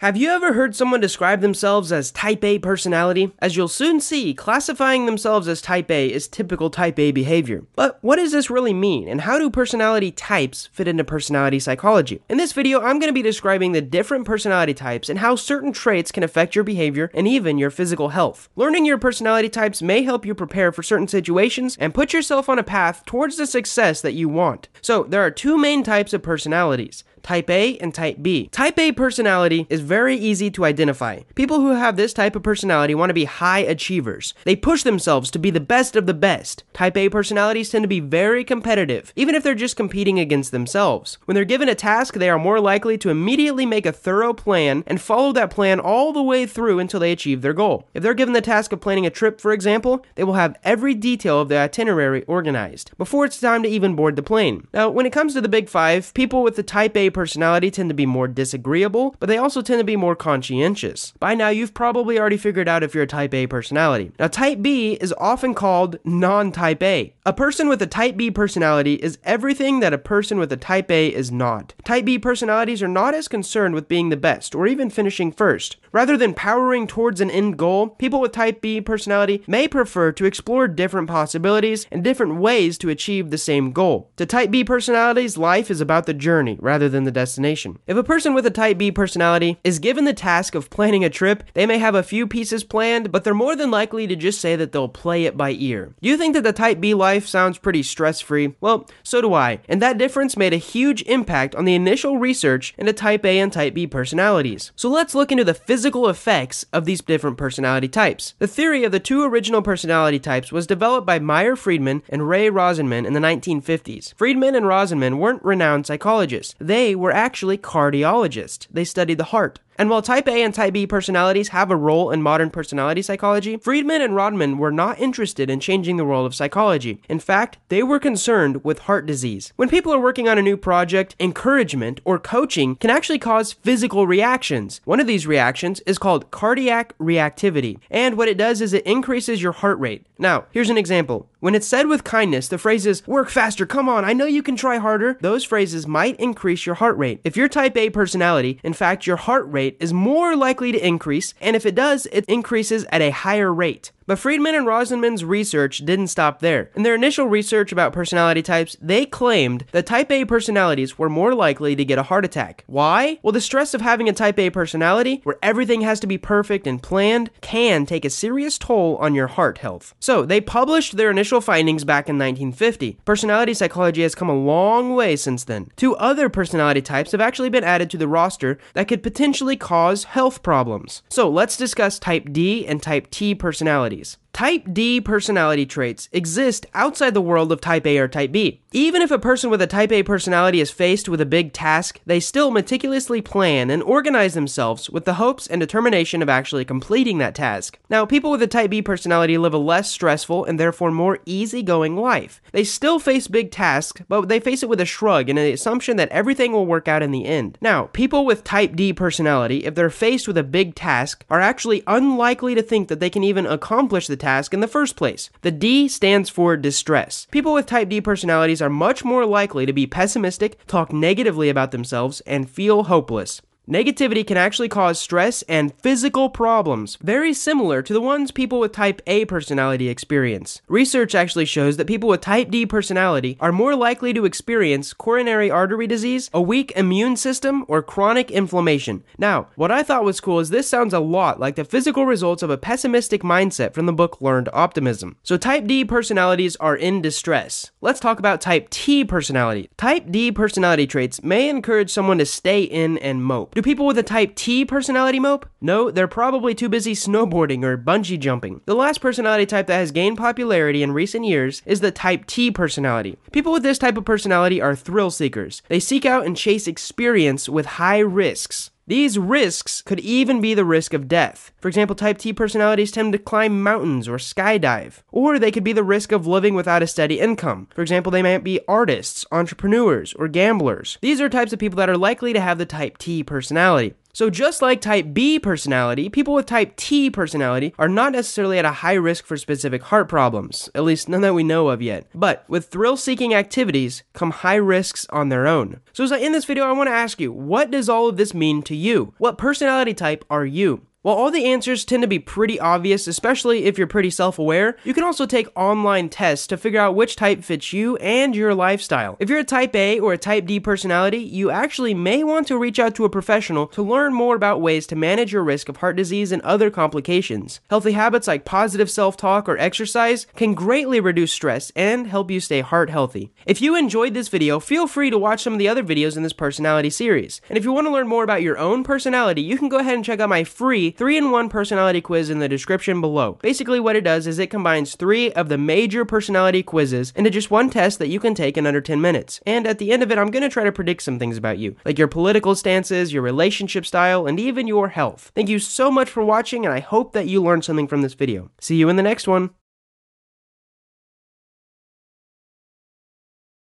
Have you ever heard someone describe themselves as type A personality? As you'll soon see, classifying themselves as type A is typical type A behavior. But what does this really mean, and how do personality types fit into personality psychology? In this video, I'm going to be describing the different personality types and how certain traits can affect your behavior and even your physical health. Learning your personality types may help you prepare for certain situations and put yourself on a path towards the success that you want. So, there are two main types of personalities: Type A and Type B. Type A personality is very easy to identify. People who have this type of personality want to be high achievers. They push themselves to be the best of the best. Type A personalities tend to be very competitive, even if they're just competing against themselves. When they're given a task, they are more likely to immediately make a thorough plan and follow that plan all the way through until they achieve their goal. If they're given the task of planning a trip, for example, they will have every detail of the itinerary organized before it's time to even board the plane. Now, when it comes to the big five, people with the Type A personality tend to be more disagreeable, but they also tend to be more conscientious. By now, you've probably already figured out if you're a Type A personality. Now, Type B is often called non-Type A. A person with a Type B personality is everything that a person with a Type A is not. Type B personalities are not as concerned with being the best or even finishing first. Rather than powering towards an end goal, people with Type B personality may prefer to explore different possibilities and different ways to achieve the same goal. To Type B personalities, life is about the journey rather than the destination. If a person with a Type B personality is given the task of planning a trip, they may have a few pieces planned, but they're more than likely to just say that they'll play it by ear. You think that the Type B life sounds pretty stress-free? Well, so do I, and that difference made a huge impact on the initial research into Type A and Type B personalities. So let's look into the physical effects of these different personality types. The theory of the two original personality types was developed by Meyer Friedman and Ray Rosenman in the 1950s. Friedman and Rosenman weren't renowned psychologists. They were actually cardiologists. They studied the heart. And while Type A and Type B personalities have a role in modern personality psychology, Friedman and Rodman were not interested in changing the world of psychology. In fact, they were concerned with heart disease. When people are working on a new project, encouragement or coaching can actually cause physical reactions. One of these reactions is called cardiac reactivity, and what it does is it increases your heart rate. Now, here's an example. When it's said with kindness, the phrases, "Work faster, come on, I know you can try harder," those phrases might increase your heart rate. If you're Type A personality, in fact, your heart rate is more likely to increase, and if it does, it increases at a higher rate. But Friedman and Rosenman's research didn't stop there. In their initial research about personality types, they claimed that Type A personalities were more likely to get a heart attack. Why? Well, the stress of having a Type A personality, where everything has to be perfect and planned, can take a serious toll on your heart health. So, they published their initial findings back in 1950. Personality psychology has come a long way since then. Two other personality types have actually been added to the roster that could potentially cause health problems. So, let's discuss Type D and Type T personalities. Type D personality traits exist outside the world of Type A or Type B. Even if a person with a Type A personality is faced with a big task, they still meticulously plan and organize themselves with the hopes and determination of actually completing that task. Now, people with a Type B personality live a less stressful and therefore more easygoing life. They still face big tasks, but they face it with a shrug and an assumption that everything will work out in the end. Now, people with Type D personality, if they're faced with a big task, are actually unlikely to think that they can even accomplish the task in the first place. The D stands for distress. People with Type D personalities are much more likely to be pessimistic, talk negatively about themselves, and feel hopeless. Negativity can actually cause stress and physical problems, very similar to the ones people with Type A personality experience. Research actually shows that people with Type D personality are more likely to experience coronary artery disease, a weak immune system, or chronic inflammation. Now, what I thought was cool is this sounds a lot like the physical results of a pessimistic mindset from the book Learned Optimism. So Type D personalities are in distress. Let's talk about Type T personality. Type D personality traits may encourage someone to stay in and mope. Do people with a Type T personality mope? No, they're probably too busy snowboarding or bungee jumping. The last personality type that has gained popularity in recent years is the Type T personality. People with this type of personality are thrill seekers. They seek out and chase experience with high risks. These risks could even be the risk of death. For example, Type T personalities tend to climb mountains or skydive. Or they could be the risk of living without a steady income. For example, they might be artists, entrepreneurs, or gamblers. These are types of people that are likely to have the Type T personality. So just like type B personality, people with type T personality are not necessarily at a high risk for specific heart problems, at least none that we know of yet. But with thrill-seeking activities come high risks on their own. So as I end this video, I want to ask you, what does all of this mean to you? What personality type are you? While all the answers tend to be pretty obvious, especially if you're pretty self-aware, you can also take online tests to figure out which type fits you and your lifestyle. If you're a type A or a type D personality, you actually may want to reach out to a professional to learn more about ways to manage your risk of heart disease and other complications. Healthy habits like positive self-talk or exercise can greatly reduce stress and help you stay heart healthy. If you enjoyed this video, feel free to watch some of the other videos in this personality series. And if you want to learn more about your own personality, you can go ahead and check out my free 3-in-1 personality quiz in the description below. Basically what it does is it combines 3 of the major personality quizzes into just one test that you can take in under 10 minutes. And at the end of it, I'm going to try to predict some things about you, like your political stances, your relationship style, and even your health. Thank you so much for watching, and I hope that you learned something from this video. See you in the next one.